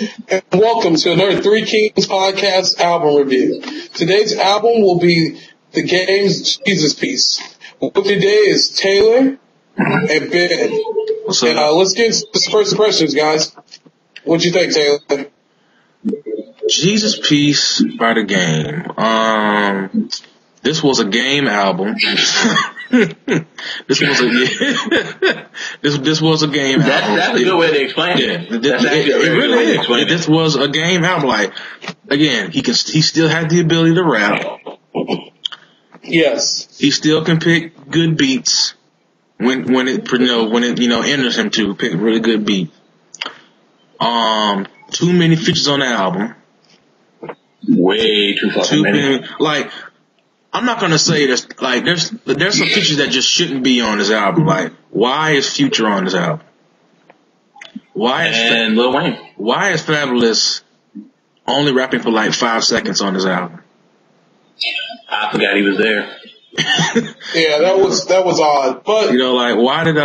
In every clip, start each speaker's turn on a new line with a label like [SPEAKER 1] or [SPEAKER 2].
[SPEAKER 1] and welcome to another Three Kings podcast album review. Today's album will be The Game's Jesus Piece. With today is Taylor and Ben.
[SPEAKER 2] What's up?
[SPEAKER 1] And let's get into the first impressions, guys. What'd you think, Taylor?
[SPEAKER 2] Jesus Piece by The Game. This was a game album. This was a game album.
[SPEAKER 3] That's a good way to explain it.
[SPEAKER 2] It really is. This was a game album. Like, again, he still had the ability to rap.
[SPEAKER 1] Yes.
[SPEAKER 2] He still can pick good beats when it enters him to pick really good beats. Too many features on the album.
[SPEAKER 3] Way too fucking many.
[SPEAKER 2] Like, I'm not gonna say there's some features that just shouldn't be on this album. Like, why is Future on this album?
[SPEAKER 3] And Lil Wayne.
[SPEAKER 2] Why is Fabulous only rapping for like 5 seconds on this album?
[SPEAKER 3] I forgot he was there.
[SPEAKER 1] Yeah, that was odd. But
[SPEAKER 2] why did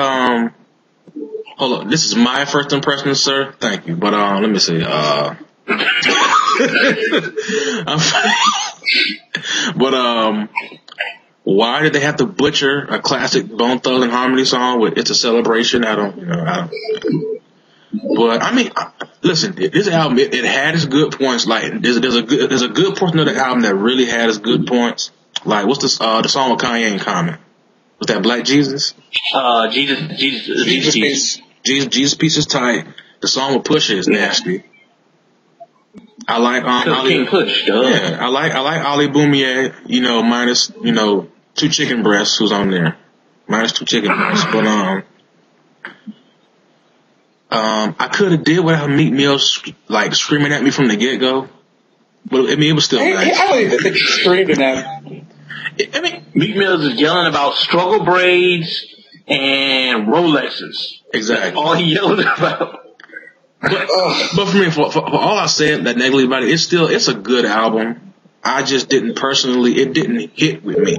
[SPEAKER 2] hold on, this is my first impression, sir. Thank you. But let me see. But why did they have to butcher a classic Bone Thugs and Harmony song with "It's a Celebration"? I don't. But I mean, listen, this album it had its good points. Like there's a good portion of the album that really had its good points. Like what's the song with Kanye and Common? Was that Black Jesus?
[SPEAKER 1] Jesus Piece.
[SPEAKER 2] Jesus Piece is tight. The song with Pusha is nasty. I like
[SPEAKER 3] King Push.
[SPEAKER 2] Yeah, I like Ali Boumier. Minus 2 chicken breasts who's on there. Minus 2 chicken breasts, but I could have did without Meek Mill screaming at me from the get go. But I mean, it was still nice.
[SPEAKER 1] I don't even think he's screaming at me.
[SPEAKER 3] Meek Mill is yelling about struggle braids and Rolexes.
[SPEAKER 2] Exactly.
[SPEAKER 3] That's all he yelled about.
[SPEAKER 2] But for me, for all I said that negatively about it, it's a good album. I just didn't it didn't hit with me.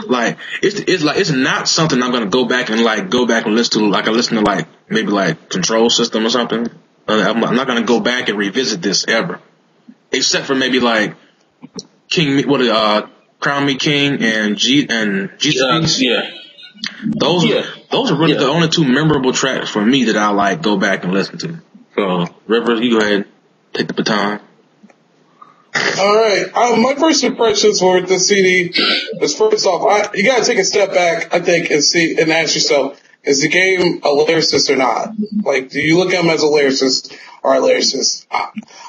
[SPEAKER 2] Like it's not something I'm gonna go back and listen to. Like I listen to maybe Control System or something. I'm not gonna go back and revisit this ever, except for maybe Crown Me King and Jesus Piece.
[SPEAKER 3] Yeah.
[SPEAKER 2] Those are really the only 2 memorable tracks for me that I go back and listen to. So Rivers, you go ahead, take the baton.
[SPEAKER 1] All right. My first impressions for the CD is, first off, you gotta take a step back, I think, and ask yourself, is the Game a lyricist or not? Like, do you look at him as a lyricist or a lyricist?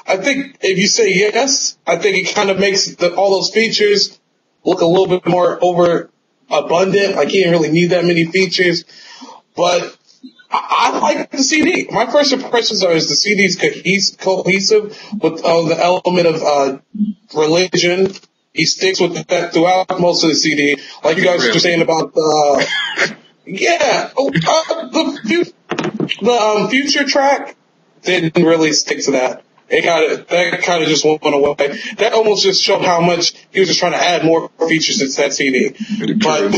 [SPEAKER 1] I think if you say yes, I think it kind of makes all those features look a little bit more over abundant. Like, he didn't really need that many features. But I like the CD. My first impressions is the CD's cohesive with the element of religion. He sticks with that throughout most of the CD. Like you guys were saying about the Future track didn't really stick to that. That kind of just went away. That almost just showed how much he was just trying to add more features to that CD. But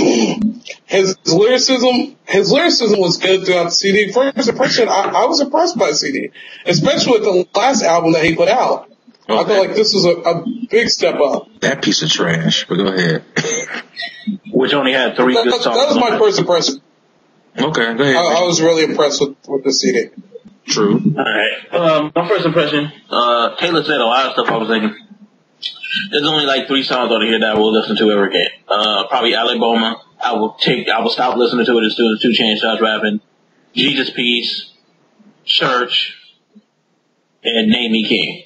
[SPEAKER 1] his lyricism was good throughout the CD. First impression, I was impressed by the CD, especially with the last album that he put out. Okay. I feel like this was a big step up.
[SPEAKER 2] That piece of trash, but go ahead.
[SPEAKER 3] Which only had 3 good songs.
[SPEAKER 1] That was my first impression.
[SPEAKER 2] Okay, go ahead.
[SPEAKER 1] I was really impressed with the CD.
[SPEAKER 2] True.
[SPEAKER 3] Alright. My first impression, Taylor said a lot of stuff I was thinking. There's only 3 songs on here that I will listen to ever again. Probably Alabama. I will stop listening to it as soon as 2 Chainz starts rapping. Jesus Piece, Church, and Name Me King.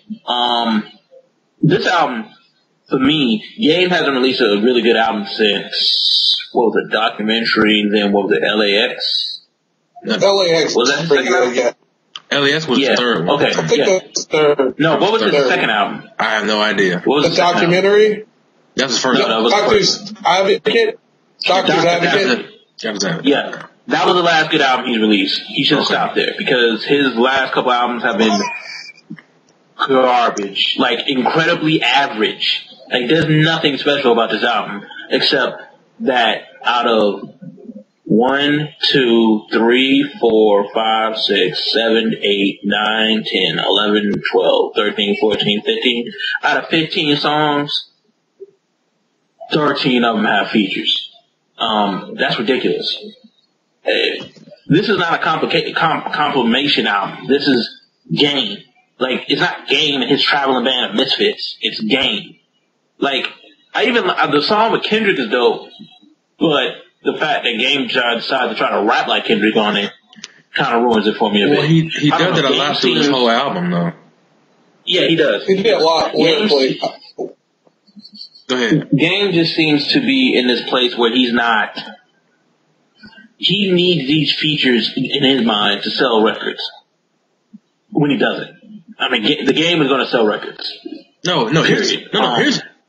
[SPEAKER 3] This album, for me, Game hasn't released a really good album since, Documentary, then LAX?
[SPEAKER 1] LAX
[SPEAKER 3] was that the second album?
[SPEAKER 1] Yeah.
[SPEAKER 2] LAX was the third one.
[SPEAKER 3] Okay.
[SPEAKER 1] I think that's third.
[SPEAKER 3] No, what was his second album?
[SPEAKER 2] I have no idea.
[SPEAKER 3] What was
[SPEAKER 1] the Documentary?
[SPEAKER 2] That was the first
[SPEAKER 3] album.
[SPEAKER 1] Doctor's Advocate? Doctor's Advocate?
[SPEAKER 3] Yeah. That was the last good album he's released. He should have stopped there because his last couple albums have been garbage. Incredibly average. There's nothing special about this album except that out of 1, 2, 3, 4, 5, 6, 7, 8, 9, 10, 11, 12, 13, 14, 15. Out of 15 songs, 13 of them have features. That's ridiculous. This is not a compilation album. This is Game. Like, it's not Game and his traveling band of misfits. It's Game. Like, the song with Kendrick is dope, but the fact that Game decided to try to rap like Kendrick on it kind of ruins it for me a bit.
[SPEAKER 2] Well, he does it a lot through his whole album, though.
[SPEAKER 3] Yeah, he does.
[SPEAKER 1] He did a lot lyrically.
[SPEAKER 2] Go ahead.
[SPEAKER 3] Game just seems to be in this place where he's not. He needs these features in his mind to sell records. When he doesn't. I mean, the Game is going to sell records.
[SPEAKER 2] No.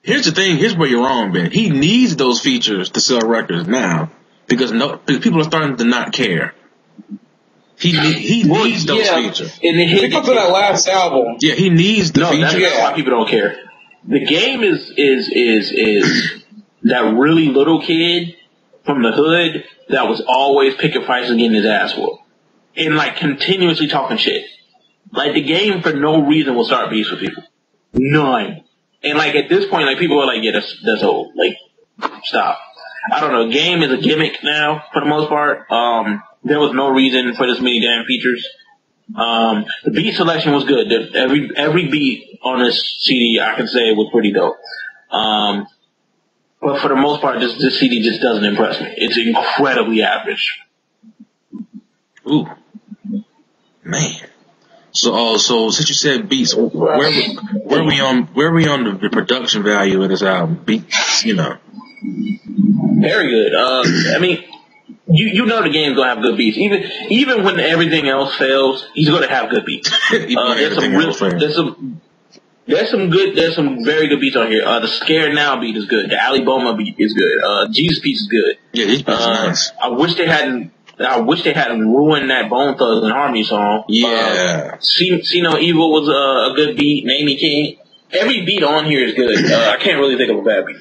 [SPEAKER 2] Here's the thing. Here's where you're wrong, Ben. He needs those features to sell records now because people are starting to not care. He needs those features.
[SPEAKER 1] Because of that last album.
[SPEAKER 2] Yeah, he needs the features.
[SPEAKER 3] That's why people don't care. The Game is that really little kid from the hood that was always picking fights and getting his ass whooped. And like continuously talking shit. Like the Game for no reason will start beefs with people. None. And like at this point, like people are like, yeah, that's old. Like, stop. I don't know. Game is a gimmick now for the most part. There was no reason for this many damn features. The beat selection was good. Every beat on this CD, I can say, was pretty dope. But for the most part, this CD just doesn't impress me. It's incredibly average.
[SPEAKER 2] Ooh, man. So since you said beats, where are we on the production value of this album? Beats, you know.
[SPEAKER 3] Very good. I mean, you know the Game's gonna have good beats. Even when everything else fails, he's gonna have good beats. There's some very good beats on here. The Scared Now beat is good. The Ali Boma beat is good. Jesus Piece is good.
[SPEAKER 2] Yeah, these beats are nice.
[SPEAKER 3] I wish they hadn't ruined that Bone Thugs and Harmony song.
[SPEAKER 2] Yeah.
[SPEAKER 3] See No Evil was a good beat. Name Me King. Every beat on here is good. I can't really think of a bad beat.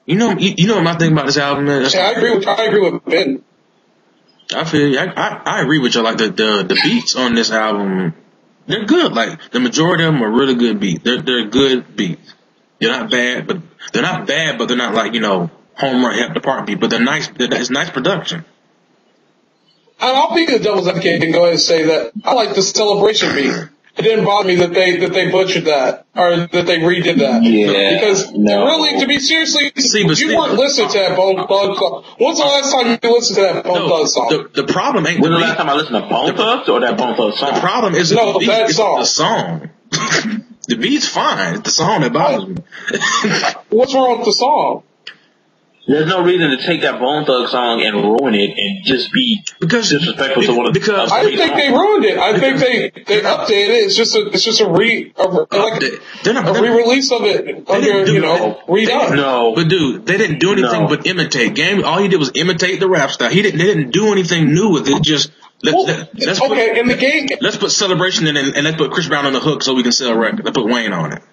[SPEAKER 2] You know what my thing about this album is?
[SPEAKER 1] Yeah, I agree with Ben.
[SPEAKER 2] I feel you. I agree with you. Like the beats on this album, they're good. Like the majority of them are really good beats. They're good beats. They're not bad, but they're not like, home run hit department beat, but they're nice. It's nice production.
[SPEAKER 1] I'll be the devil's advocate and go ahead and say that I like the Celebration beat. It didn't bother me that they butchered that or that they redid that.
[SPEAKER 3] Yeah.
[SPEAKER 1] Because really, to be seriously, you weren't listening to that Bone Thugs song. When's the last time you listened to that Bone Thugs song?
[SPEAKER 2] The problem ain't
[SPEAKER 3] When's the last time I listened to Bone Thugs or that Bone Thugs song?
[SPEAKER 2] The problem is
[SPEAKER 1] that song.
[SPEAKER 2] The song. The beat's fine. It's the song that bothers me.
[SPEAKER 1] What's wrong with the song?
[SPEAKER 3] There's no reason to take that Bone Thugs song and ruin it and just be disrespectful to one of the.
[SPEAKER 1] Because I think they ruined it. I think they updated it. It's just a re-release of it redone.
[SPEAKER 3] No,
[SPEAKER 2] but dude, they didn't do anything but imitate. Game. All he did was imitate the rap style. They didn't do anything new with it. Just let's put Celebration in and let's put Chris Brown on the hook so we can sell a record. Let's put Wayne on it.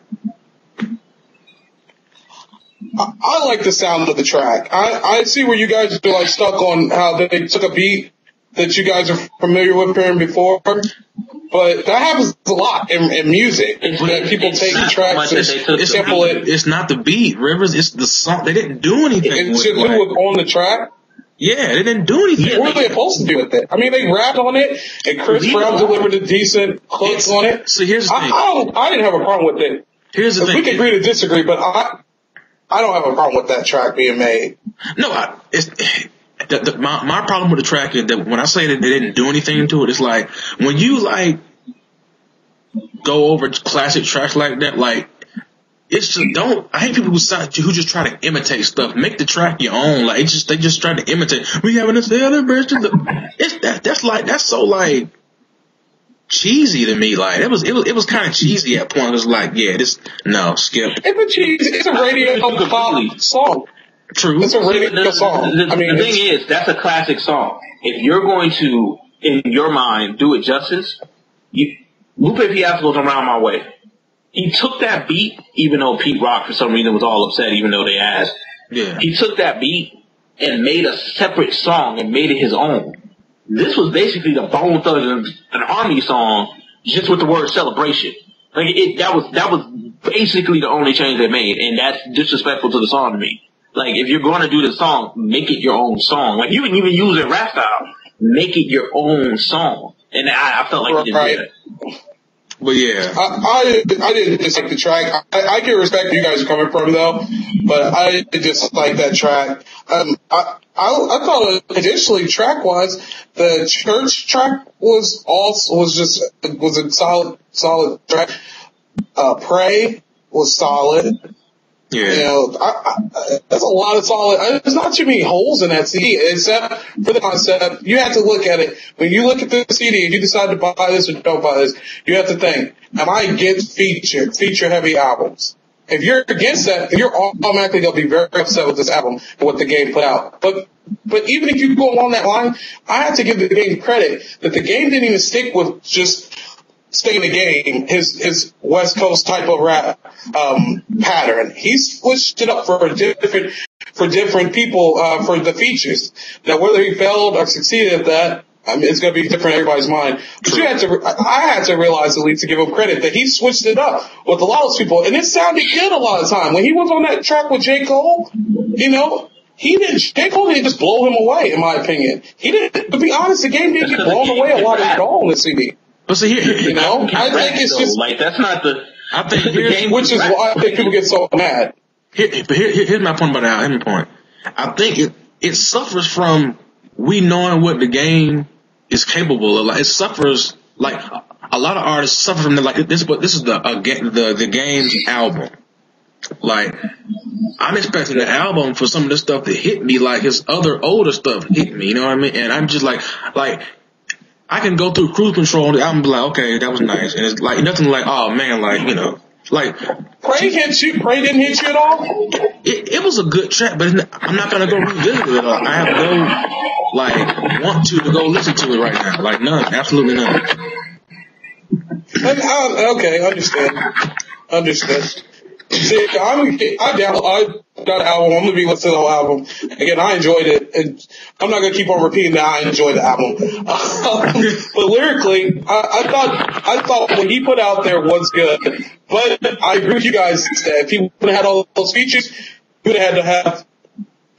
[SPEAKER 1] I like the sound of the track. I see where you guys are like stuck on how they took a beat that you guys are familiar with hearing before, but that happens a lot in music. That people take tracks and sample it.
[SPEAKER 2] It's not the beat, Rivers. It's the song. They didn't do anything.
[SPEAKER 1] It's just on the track.
[SPEAKER 2] Yeah, they didn't do anything.
[SPEAKER 1] What are they supposed to do with it? I mean, they rapped on it, and Chris Brown delivered a decent hook on it.
[SPEAKER 2] So here's the thing.
[SPEAKER 1] I didn't have a problem with it.
[SPEAKER 2] Here's the thing.
[SPEAKER 1] We can agree to disagree, but I don't have a problem with that track being made.
[SPEAKER 2] No, my problem with the track is that when I say that they didn't do anything to it, it's like when you like go over classic tracks like that, like it's just I hate people who just try to imitate stuff. Make the track your own. Like they just try to imitate. We having a celebration. That's so like cheesy to me. Like it was kind of cheesy at point. It was like, skip.
[SPEAKER 1] It's cheesy. It's a radio pop song.
[SPEAKER 2] True.
[SPEAKER 1] It's a radio song.
[SPEAKER 3] The thing is, that's a classic song. If you're going to, in your mind, do it justice, Lupe Fiasco's Around My Way. He took that beat, even though Pete Rock for some reason was all upset, even though they asked.
[SPEAKER 2] Yeah.
[SPEAKER 3] He took that beat and made a separate song and made it his own. This was basically the Bone Thugs and Harmony song, just with the word celebration. Like that was basically the only change they made, and that's disrespectful to the song to me. Like, if you're going to do the song, make it your own song. Like, you can even use it rap style. Make it your own song. And I felt like he didn't do that.
[SPEAKER 2] But yeah,
[SPEAKER 1] I didn't dislike the track. I can respect where you guys are coming from though, but I didn't dislike that track. I thought additionally track wise, the church track was a solid track. Pray was solid.
[SPEAKER 2] yeah.
[SPEAKER 1] You know, that's a lot of solid. There's not too many holes in that CD, except for the concept. You have to look at it. When you look at the CD, if you decide to buy this or don't buy this, you have to think, am I against feature-heavy albums? If you're against that, you're automatically going to be very upset with this album and what the game put out. But even if you go along that line, I have to give the game credit that the game didn't even stick with just stay in the game, his West Coast type of rap pattern. He switched it up for different people for the features. Now, whether he failed or succeeded at that, I mean, it's going to be different in everybody's mind. But I had to realize, at least, to give him credit that he switched it up with a lot of those people, and it sounded good a lot of the time. When he was on that track with J. Cole, you know, J. Cole didn't just blow him away, in my opinion. He didn't. To be honest, the game didn't get blown away a lot at all on the CD.
[SPEAKER 2] But see,
[SPEAKER 1] you know, I think it's just
[SPEAKER 3] like that's not the.
[SPEAKER 2] I think
[SPEAKER 3] the game,
[SPEAKER 1] which is why I think people get so mad.
[SPEAKER 2] Here's my point about that. Here's my point. I think it suffers from we knowing what the game is capable of. Like, it suffers, like a lot of artists suffer from like this. But this is the game's album. Like, I'm expecting the album for some of the stuff that hit me like his other older stuff hit me. You know what I mean? And I'm just like. I can go through Cruise Control on the album and be like, okay, that was nice. And it's like nothing like, oh man, like, you know, like.
[SPEAKER 1] Pray hit you? Pray didn't hit you at all?
[SPEAKER 2] It was a good track, but I'm not going to go revisit it. I have no, want to go listen to it right now. Like, none. Absolutely none.
[SPEAKER 1] Okay, understand. See, I got an album. I'm gonna be listening to the whole album. Again, I enjoyed it, and I'm not gonna keep on repeating that I enjoyed the album. But lyrically, I thought what he put out there was good. But I agree with you guys that if he would have had all those features, he would have had to have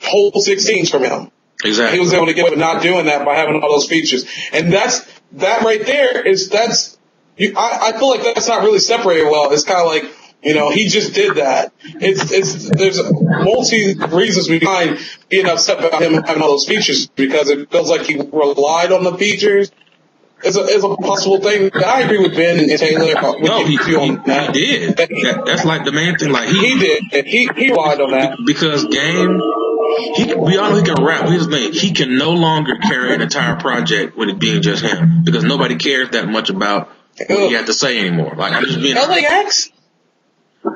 [SPEAKER 1] whole 16s from him.
[SPEAKER 2] Exactly.
[SPEAKER 1] He was able to get away with not doing that by having all those features, and that right there is I feel like that's not really separated well. It's kind of like. You know, he just did that. There's multi reasons behind being upset about him having all those features because it feels like he relied on the features. It's a possible thing. I agree with Ben and Taylor.
[SPEAKER 2] No, he did. That's like the main thing. Like
[SPEAKER 1] he did. He relied on that
[SPEAKER 2] because game. We all know he can rap. Here's the thing: he can no longer carry an entire project with it being just him because nobody cares that much about what he had to say anymore. Like I'm just being.
[SPEAKER 1] LAX.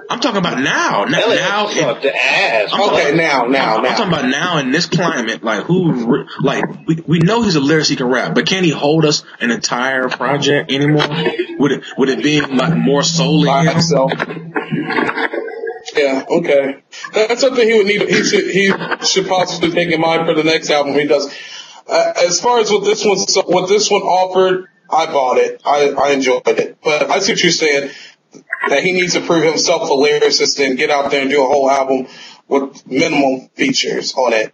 [SPEAKER 2] I'm talking about now. Now,
[SPEAKER 3] the ass.
[SPEAKER 1] Okay, now.
[SPEAKER 2] I'm talking about now in this climate. Like we know he's a lyricist, he can rap, but can he hold us an entire project anymore? Would it be like more solely him?
[SPEAKER 1] So. Yeah, okay. That's something he would need. He should possibly take in mind for the next album he does. As far as what this one offered, I bought it. I enjoyed it, but I see what you're saying. That he needs to prove himself a lyricist and get out there and do a whole album with minimum features on it.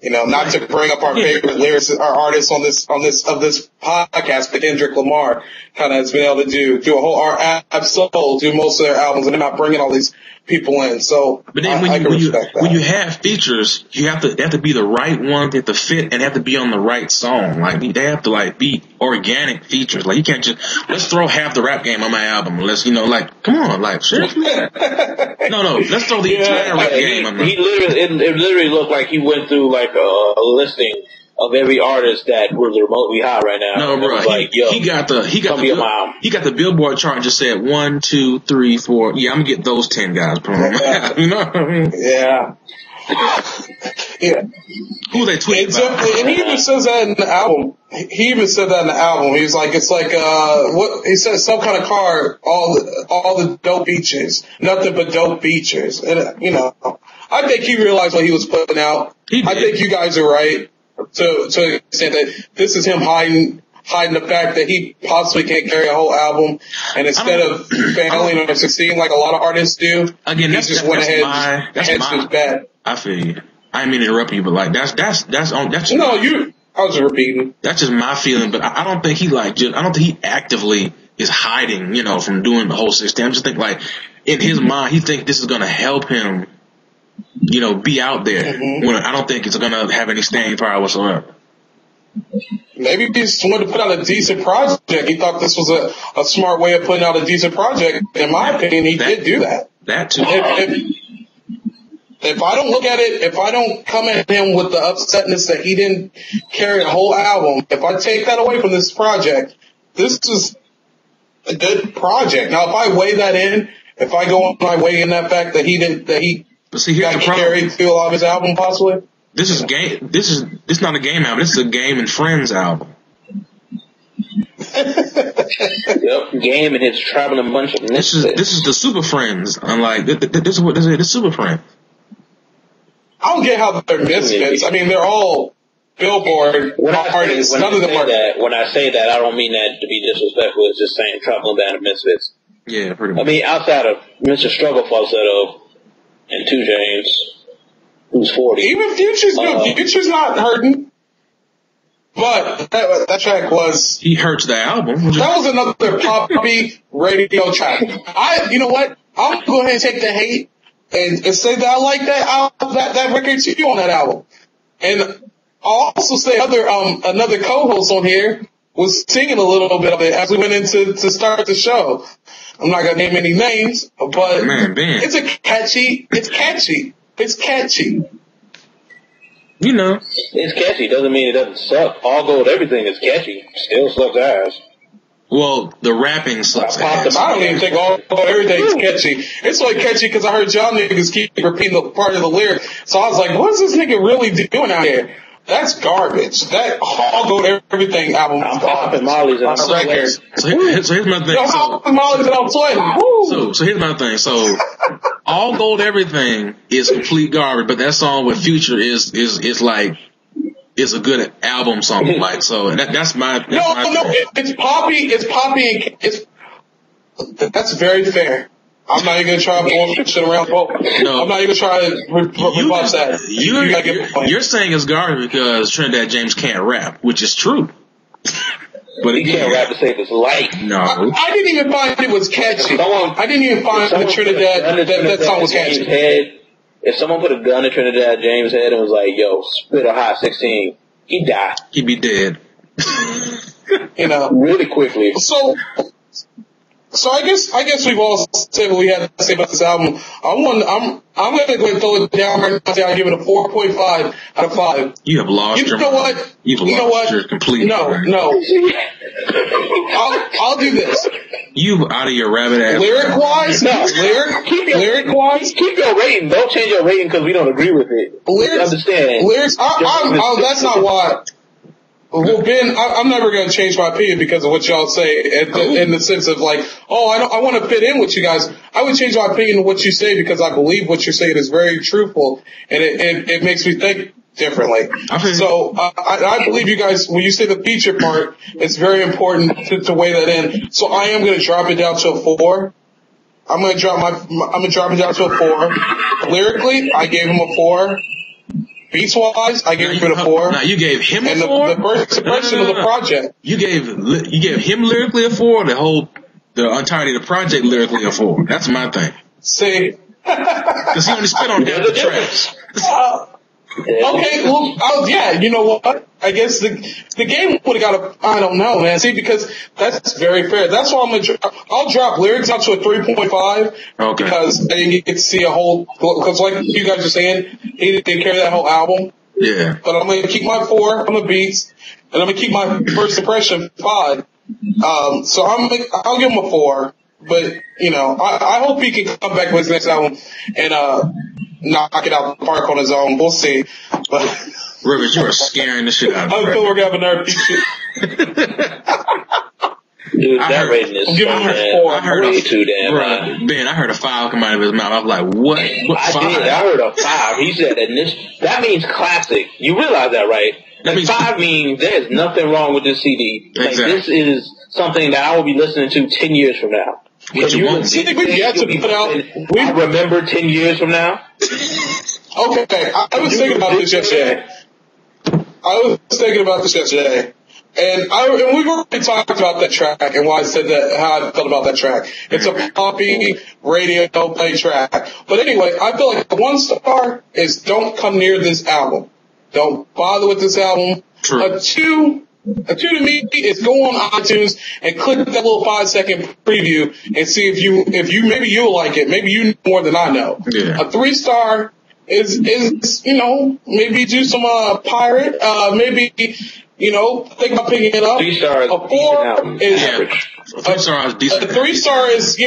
[SPEAKER 1] You know, not to bring up our favorite lyricists, our artists on this podcast, but Kendrick Lamar kind of has been able to do a whole Ab-Soul, do most of their albums, and they're not bringing all these people in. So,
[SPEAKER 2] but then when you have features, they have to be the right ones, they have to fit, and have to be on the right song. Like they have to like be organic features. Like you can't just let's throw half the rap game on my album. Let's come on, like seriously. No, let's throw the entire rap game on my.
[SPEAKER 3] It literally looked like he went through like a listing of every artist that was remotely high right now.
[SPEAKER 2] No, bro. He got the Billboard chart and just said 1, 2, 3, 4. Yeah, I'm gonna get those 10 guys. You know what I mean?
[SPEAKER 1] Yeah. Yeah.
[SPEAKER 2] Who they tweeting about?
[SPEAKER 1] And he even says that in the album. He even said that in the album. He was like, it's like, what, he said some kind of car, all the dope features. Nothing but dope features. And, you know, I think he realized what he was putting out. I think you guys are right to say that this is him hiding the fact that he possibly can't carry a whole album, and instead of failing or succeeding like a lot of artists do,
[SPEAKER 2] again,
[SPEAKER 1] he just went ahead and hedged his bet.
[SPEAKER 2] I feel you. I didn't mean to interrupt you, but like that's
[SPEAKER 1] I was repeating.
[SPEAKER 2] That's just my feeling, but I don't think he I don't think he actively is hiding, from doing the whole 60. I just think like in his mind, he think this is going to help him, be out there. When I don't think it's going to have any staying power whatsoever.
[SPEAKER 1] Maybe he just wanted to put out a decent project. He thought this was a smart way of putting out a decent project. In my opinion, he did do that.
[SPEAKER 2] That too.
[SPEAKER 1] If I don't look at it, if I don't come at him with the upsetness that he didn't carry a whole album, if I take that away from this project, this is a good project. Now, if I weigh that in, if I go on my way in that fact that he got carried through a lot of his album possibly.
[SPEAKER 2] This is not a game album. This is a Game and Friends album.
[SPEAKER 3] Yep, Game and his traveling bunch of misfits.
[SPEAKER 2] This is the Super Friends. Unlike this is what this is. The Super Friends.
[SPEAKER 1] I don't get how they're misfits. I mean, they're all Billboard artists. None of them are.
[SPEAKER 3] When I say that, I don't mean that to be disrespectful. It's just saying traveling band of misfits.
[SPEAKER 2] Yeah, pretty much.
[SPEAKER 3] I mean, outside of Mr. Struggle Falsetto and 2 James, who's 40.
[SPEAKER 1] Even Future's good. Future's not hurting. But that track was...
[SPEAKER 2] He hurts the album.
[SPEAKER 1] That was another poppy radio track. You know what? I'm going to go ahead and take the hate and say that I like that record too on that album. And I'll also say another co-host on here was singing a little bit of it as we went into to start the show. I'm not going to name any names, but it's catchy. It's catchy.
[SPEAKER 3] It's catchy. Doesn't mean it doesn't suck. All Gold Everything is catchy. Still sucks ass.
[SPEAKER 2] Well, the rapping sucks ass.
[SPEAKER 1] I don't even think All Gold Everything's catchy. It's only catchy because I heard y'all niggas keep repeating the part of the lyric. So I was like, what's this nigga really doing out here? That's garbage. That All Gold Everything album is
[SPEAKER 3] popping mollies and I'm record.
[SPEAKER 2] So here's my thing.
[SPEAKER 1] Popping mollies and I'm sweating.
[SPEAKER 2] So here's my thing. So All Gold Everything is complete garbage, but that song with Future is like it's a good album song. Like so that's my thing.
[SPEAKER 1] It's poppy. That's very fair. I'm not even going to try to blow shit around. No. I'm not even try to rebut that.
[SPEAKER 2] You're saying it's garbage because Trinidad James can't rap, which is true. But
[SPEAKER 3] he can't rap to save his life.
[SPEAKER 2] No.
[SPEAKER 1] I didn't even find it was catchy. I didn't even find that Trinidad, that song was catchy.
[SPEAKER 3] If someone put a gun in Trinidad James' head and was like, yo, spit a hot 16, he'd die.
[SPEAKER 2] He'd be dead.
[SPEAKER 3] Really quickly.
[SPEAKER 1] So I guess we've all said what we had to say about this album. I'm going to go ahead and throw it down right now. I'll give it a 4.5 out of 5.
[SPEAKER 2] You have lost your
[SPEAKER 1] mind.
[SPEAKER 2] You've lost your complete mind.
[SPEAKER 1] No. I'll do this.
[SPEAKER 2] You out of your rabbit ass.
[SPEAKER 1] Lyric-wise? No. Lyric-wise?
[SPEAKER 3] Keep your rating. Don't change your rating because we don't agree with it. Understand.
[SPEAKER 1] Lyrics? That's not why. Well, Ben, I'm never going to change my opinion because of what y'all say in the sense of like, I want to fit in with you guys. I would change my opinion of what you say because I believe what you're saying is very truthful and it makes me think differently. So, I believe you guys, when you say the feature part, it's very important to weigh that in. So I am going to drop it down to a 4. I'm going to drop it down to a 4. Lyrically, I gave him a 4. Beats-wise, I gave it a 4.
[SPEAKER 2] Now, you gave him a 4?
[SPEAKER 1] And the first impression of the project.
[SPEAKER 2] You gave him lyrically a 4, or the entirety of the project lyrically a 4? That's my thing.
[SPEAKER 1] See?
[SPEAKER 2] Because he only spit on half the tracks.
[SPEAKER 1] Okay, well, yeah, you know what? I guess the game would have got I don't know, man. See, because that's very fair. That's why I'll drop lyrics out to a 3.5.
[SPEAKER 2] Okay.
[SPEAKER 1] Because I didn't get to see because like you guys are saying, he didn't carry that whole album.
[SPEAKER 2] Yeah.
[SPEAKER 1] But I'm going to keep my 4 on the beats, and I'm going to keep my first impression 5. So I'll give him a 4. But, I hope he can come back with his next album and, knock it out the park on his own. We'll see. But
[SPEAKER 2] Rivers, you are scaring the shit out of me.
[SPEAKER 1] I feel we're going to have another feature.
[SPEAKER 3] Dude, that rating is way too damn high.
[SPEAKER 2] Ben, I heard a 5 come out of his mouth. I was like, what? What 5?
[SPEAKER 3] I heard a 5. He said that means classic. You realize that, right? That means 5 means there's nothing wrong with this CD.
[SPEAKER 2] Exactly.
[SPEAKER 3] Like, this is something that I will be listening to 10 years from now.
[SPEAKER 2] What you want?
[SPEAKER 1] I
[SPEAKER 3] remember 10 years from now.
[SPEAKER 1] Okay, I was thinking about this yesterday. And we've already talked about that track and why I said that, how I felt about that track. It's a poppy radio play track. But anyway, I feel like the 1 star is don't come near this album. Don't bother with this album.
[SPEAKER 2] True.
[SPEAKER 1] A 2 to me is go on iTunes and click that little 5-second preview and see if you maybe you'll like it. Maybe you know more than I know.
[SPEAKER 2] Yeah.
[SPEAKER 1] A 3 star is maybe do some pirate, maybe think about picking it up.
[SPEAKER 3] 3 stars.
[SPEAKER 1] A 4 is
[SPEAKER 3] average.
[SPEAKER 2] A 3 star is decent.
[SPEAKER 1] A 3 star is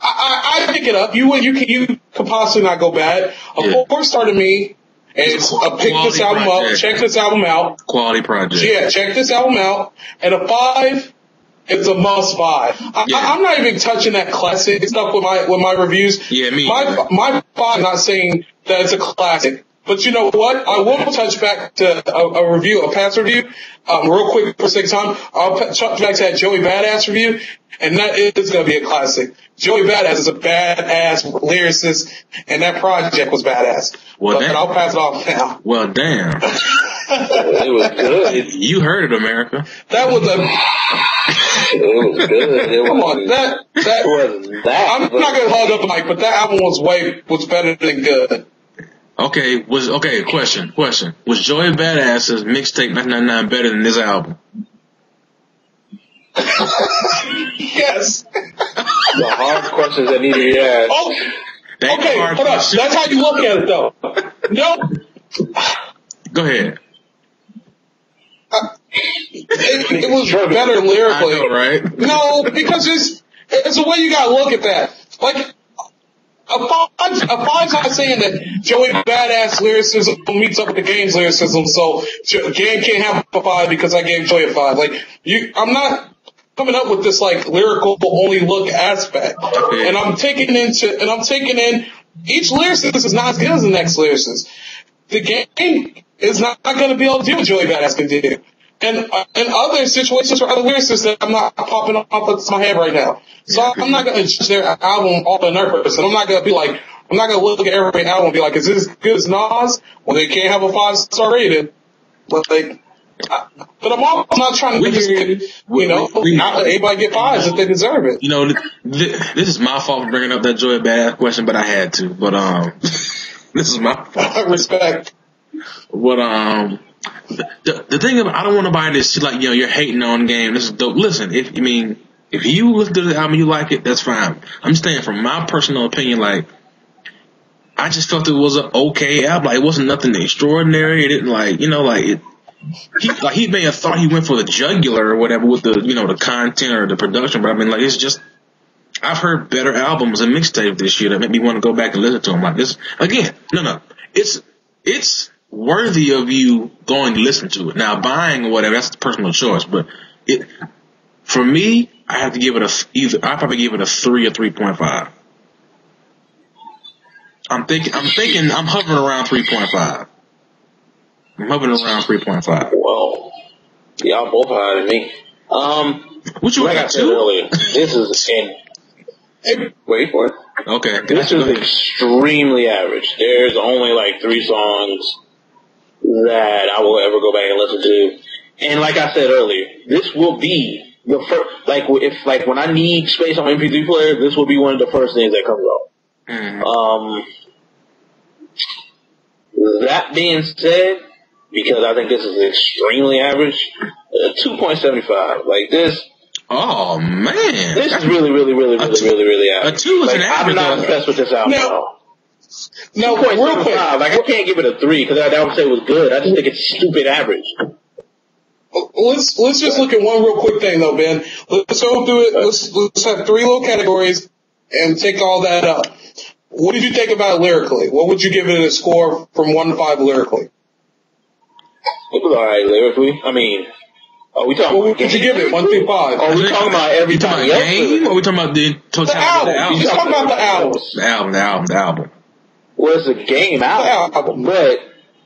[SPEAKER 1] I pick it up. You could possibly not go bad. A 4 star to me is pick this album up, check this album out.
[SPEAKER 2] Quality project.
[SPEAKER 1] Yeah, check this album out. And a 5 is a must buy. I'm not even touching that classic stuff with my reviews.
[SPEAKER 2] Yeah, me.
[SPEAKER 1] My 5 not saying that it's a classic. But you know what? I will touch back to a review, a past review, real quick for sake of time. I'll touch back to that Joey Badass review, and that is going to be a classic. Joey Badass is a badass lyricist, and that project was badass.
[SPEAKER 2] Well,
[SPEAKER 1] but I'll pass it off now.
[SPEAKER 2] Well, damn.
[SPEAKER 3] It was good.
[SPEAKER 2] You heard it, America.
[SPEAKER 1] That was
[SPEAKER 3] It was good.
[SPEAKER 1] Come on, that
[SPEAKER 3] wasn't that.
[SPEAKER 1] I'm not going to hug up Mike, but that album was better than good.
[SPEAKER 2] Okay, question. Was Joey Badass's mixtape 1999 better than this album?
[SPEAKER 1] Yes.
[SPEAKER 3] The hard questions that need to be asked.
[SPEAKER 1] Oh, okay, hold on. That's how you look at it, though. No.
[SPEAKER 2] Go ahead.
[SPEAKER 1] It was better lyrically.
[SPEAKER 2] I know, right?
[SPEAKER 1] No, because it's the way you gotta look at that. Like, a five's not saying that Joey Badass lyricism meets up with the game's lyricism, so Game can't have a 5 because I gave Joey a 5. Like, I'm not coming up with this like lyrical only look aspect.
[SPEAKER 2] Okay.
[SPEAKER 1] And I'm taking in each lyricist is not as good as the next lyricist. The game is not going to be able to do what Joey Badass can do. And in other situations for other lyricists that I'm not popping off of my head right now. So I'm not going to judge their album off of their person. I'm not going to look at every album and be like, is this as good as Nas? Well, they can't have a 5-star rating. But I'm also not trying to not let anybody get 5s if they deserve it.
[SPEAKER 2] You know, this is my fault for bringing up that Joey Badass question, but I had to. But, this is my fault.
[SPEAKER 1] Respect.
[SPEAKER 2] But, the thing about, I don't want nobody to see like, you're hating on game. This is dope. Listen, if you look at the album, you like it, that's fine. I'm just saying from my personal opinion, like, I just felt it was an okay album. Like, it wasn't nothing extraordinary. It didn't he may have thought he went for the jugular or whatever with the, the content or the production, but I mean, like, it's just, I've heard better albums and mixtapes this year that make me want to go back and listen to them. Like this, again, no. It's worthy of you going to listen to it. Now, buying or whatever, that's a personal choice, but for me, I have to give it I probably give it a 3 or 3.5. I'm hovering around 3.5.
[SPEAKER 3] Well, y'all both higher than me.
[SPEAKER 2] What you
[SPEAKER 3] like I said earlier, this is wait for it.
[SPEAKER 2] Okay.
[SPEAKER 3] This is extremely average. There's only like 3 songs that I will ever go back and listen to. And like I said earlier, this will be the first, when I need space on MP3 player, this will be one of the first things that comes out.
[SPEAKER 2] Mm-hmm.
[SPEAKER 3] That being said, because I think this is extremely average, 2.75. Like this.
[SPEAKER 2] Oh man.
[SPEAKER 3] This is really average.
[SPEAKER 2] A 2 is an average.
[SPEAKER 3] I'm not impressed with this album at all.
[SPEAKER 1] No, real quick.
[SPEAKER 3] Like, I can't give it a 3 because I would say it was good. I just think it's stupid average.
[SPEAKER 1] Let's just look at one real quick thing though, Ben. Let's go through it. Let's have 3 little categories and take all that up. What did you think about it lyrically? What would you give it a score from 1 to 5 lyrically?
[SPEAKER 3] It was alright lyrically. I mean, We talking
[SPEAKER 1] what would you give it? 1 through 5.
[SPEAKER 3] Are we talking about everybody else?
[SPEAKER 2] Game, or we talking about the totality
[SPEAKER 1] The album. You talking about the album.
[SPEAKER 2] The album.
[SPEAKER 3] Well, it's a game album, but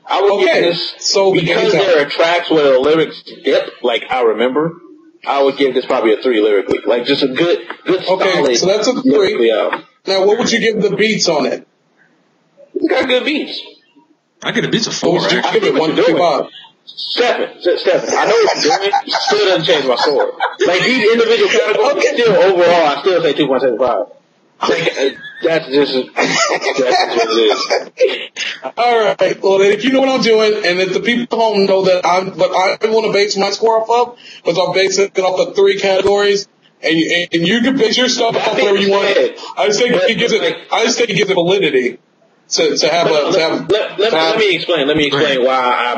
[SPEAKER 3] I would give this,
[SPEAKER 1] so
[SPEAKER 3] because there are tracks where the lyrics dip, like I remember, I would give this probably a 3 lyrically. Like just a good solid.
[SPEAKER 1] So that's a 3. Now, what would you give the beats on it?
[SPEAKER 3] It's got good beats.
[SPEAKER 2] I give the beats a 4.
[SPEAKER 1] I give it 1 through 5.
[SPEAKER 3] 7. I know what you're doing. Still doesn't change my score. Like these individual categories, still overall, I still say 2.75. Like, that's just what it is.
[SPEAKER 1] All right. Well, then if you know what I'm doing, and if the people at home know that I want to base my score off of, because I'll base it off of 3 categories, and you can base your stuff off whatever you want. I just think it gives it validity to have
[SPEAKER 3] Let me explain why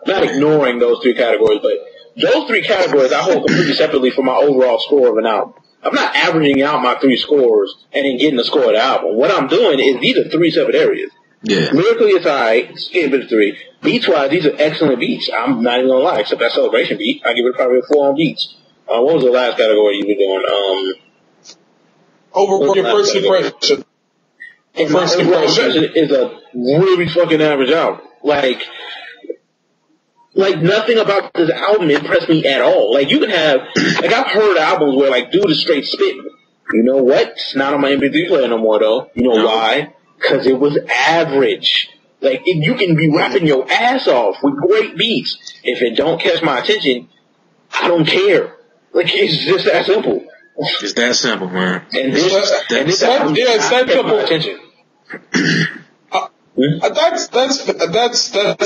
[SPEAKER 3] I'm ignoring those 3 categories, but those 3 categories I hold completely separately from my overall score of an album. I'm not averaging out my 3 scores and then getting the score of the album. What I'm doing is these are 3 separate areas.
[SPEAKER 2] Yeah.
[SPEAKER 3] Lyrically, it's alright. Give it a 3. Beats-wise, these are excellent beats. I'm not even gonna lie, except that Celebration beat. I give it probably a 4 on beats. What was the last category you were doing?
[SPEAKER 1] Over your first impression.
[SPEAKER 3] First impression is a really fucking average album. Like nothing about this album impressed me at all. Like you can have, like I've heard albums where like dude is straight spitting. You know what? It's not on my MP3 player no more though. You know why? Because it was average. Like you can be rapping your ass off with great beats. If it don't catch my attention, I don't care. Like it's just that simple.
[SPEAKER 2] It's that simple, man.
[SPEAKER 3] And this album
[SPEAKER 1] it's that simple.
[SPEAKER 3] my attention.
[SPEAKER 1] That's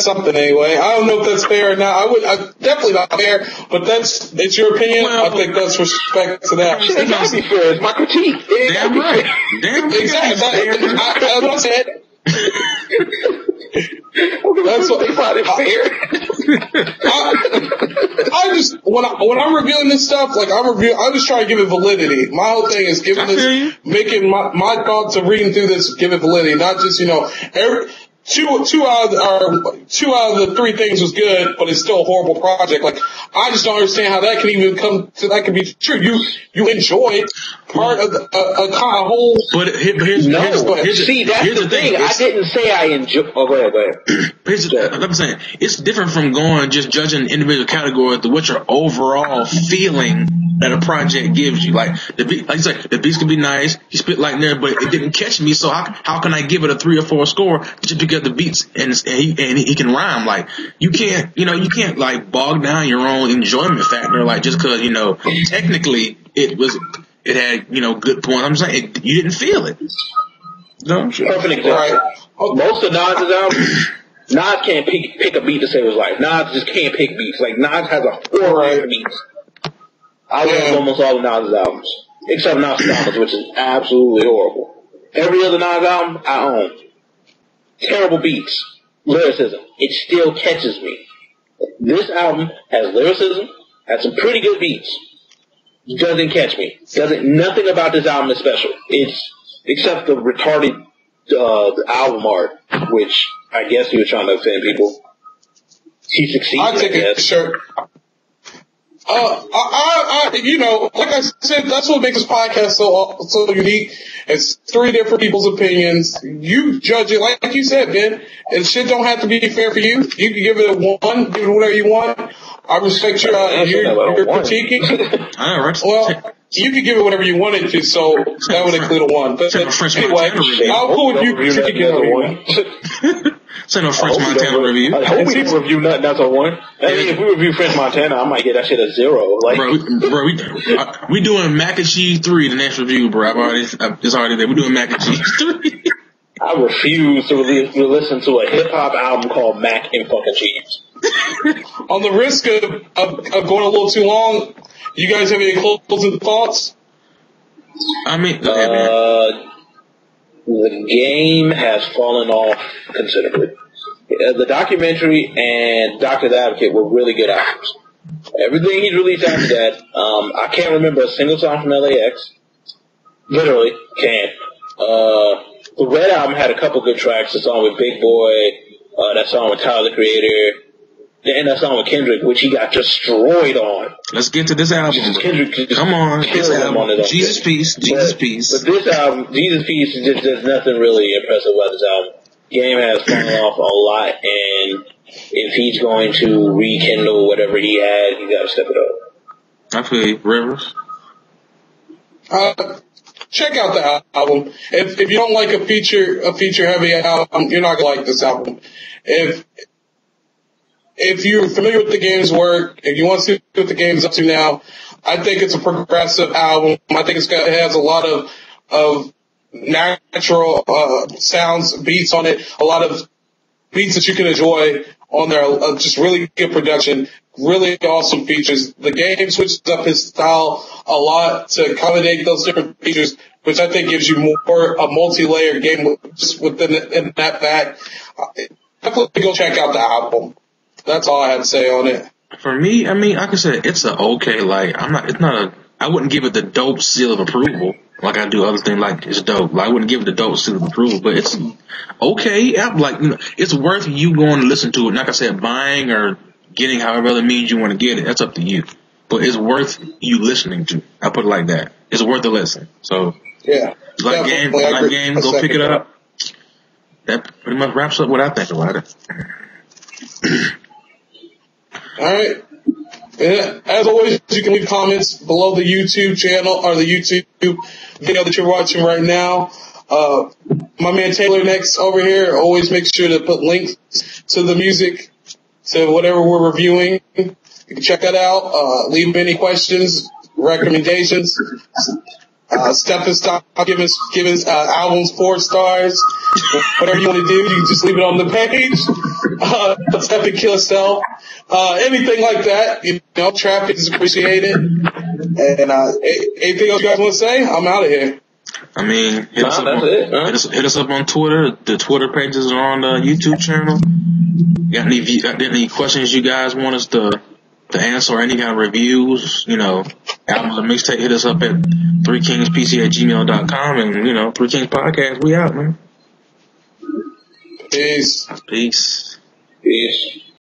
[SPEAKER 1] something anyway. I don't know if that's fair or not. Definitely not fair, but it's your opinion. I think that's respect to that.
[SPEAKER 3] It gotta be fair. It's my critique.
[SPEAKER 2] Damn right.
[SPEAKER 1] Exactly. That's what I said. That's what they find it fair. I just when I'm reviewing this stuff, like I just try to give it validity. My whole thing is making my thoughts of reading through this give it validity, not just two out of the 3 things was good, but it's still a horrible project. Like I just don't understand how that can even that can be true. You enjoyed part of a whole.
[SPEAKER 2] But here's the thing.
[SPEAKER 3] I didn't say I enjoyed. Oh, go ahead.
[SPEAKER 2] I'm saying it's different from going just judging individual categories to what your overall feeling that a project gives you. Like the beat, like you said, the beats can be nice. He spit like there, but it didn't catch me. So how can I give it a 3 or 4 score just because the beats and he can rhyme? Like you can't like bog down your own enjoyment factor. Like just because technically it had good points. I'm saying you didn't feel it. No, sure.
[SPEAKER 3] Perfect example. Right. Most of Nas's albums, Nas can't pick a beat to save his life. Nas just can't pick beats. Like Nas has a horror of beats. I love almost all of Nas's albums, except Nostradamus, which is absolutely horrible. Every other Nas album I own. Terrible beats, lyricism. It still catches me. This album has lyricism, has some pretty good beats. Doesn't catch me. Nothing about this album is special. It's except the retarded album art, which I guess he was trying to offend people. He succeeded.
[SPEAKER 1] I take a shirt. Like I said, that's what makes this podcast so unique. It's 3 different people's opinions. You judge it like you said, Ben. And shit don't have to be fair for you. You can give it a 1, give it whatever you want. I respect your critiquing. Well, you can give it whatever you wanted to, so that would include a 1. But anyway, I'll go with you critiquing it.
[SPEAKER 2] Say no French Montana review.
[SPEAKER 3] I hope we review nothing that's a 1. If we review French Montana, I might get that shit a 0. Like,
[SPEAKER 2] we doing Mac and Cheese 3 the next review, bro. It's already there. We're doing Mac and Cheese 3.
[SPEAKER 3] I refuse to listen to a hip hop album called Mac and fucking Cheese.
[SPEAKER 1] On the risk of going a little too long, you guys have any closing thoughts?
[SPEAKER 2] I mean, go ahead, man.
[SPEAKER 3] The game has fallen off considerably. The documentary and Doctor the Advocate were really good albums. Everything he's released after that, I can't remember a single song from LAX. Literally, can't. The Red album had a couple good tracks. The song with Big Boy, that song with Tyler the Creator, and that song with Kendrick, which he got destroyed on.
[SPEAKER 2] Let's get to this album.
[SPEAKER 3] Kendrick
[SPEAKER 2] Come on, this album. Jesus Peace, Jesus Peace.
[SPEAKER 3] But this album, Jesus Peace, just there's nothing really impressive about this album. Game has fallen off a lot, and if he's going to rekindle whatever he had, he got to step it up.
[SPEAKER 2] I feel you. Rivers.
[SPEAKER 1] Check out the album. If you don't like a feature heavy album, you're not gonna like this album. If you're familiar with the game's work, if you want to see what the game's up to now, I think it's a progressive album. I think it has a lot of natural sounds, beats on it, a lot of beats that you can enjoy on there. Just really good production, really awesome features. The game switches up his style a lot to accommodate those different features, which I think gives you more a multi-layered game just within in that fact. Definitely go check out the album. That's all I had to say on it.
[SPEAKER 2] For me, I mean, like I said, it's a okay. Like I wouldn't give it the dope seal of approval like I do other things. Like it's dope. Like I wouldn't give it the dope seal of approval, but it's okay. Like it's worth you going to listen to it. Like I said, buying or getting however other means you want to get it. That's up to you. But it's worth you listening to. I put it like that. It's worth a listen. So
[SPEAKER 1] yeah,
[SPEAKER 2] like game, go pick it up. That pretty much wraps up what I think about it.
[SPEAKER 1] All right. Yeah, as always, you can leave comments below the YouTube channel or the YouTube video that you're watching right now. My man Taylor next over here always makes sure to put links to the music, to whatever we're reviewing. You can check that out. Leave any questions, recommendations. Stephen stop giving albums 4 stars. Whatever you want to do, you can just leave it on the page. Stephen kill himself. Anything like that, traffic is appreciated. And anything else you guys want to say? I'm out of here.
[SPEAKER 2] I mean, hit us up on Twitter. The Twitter pages are on the YouTube channel. Got any questions you guys want us to answer, or any kind of reviews, albums or mixtape, hit us up at 3kingspc@gmail.com, and 3 Kings Podcast, we out, man.
[SPEAKER 1] Peace.
[SPEAKER 2] Peace.
[SPEAKER 3] Peace.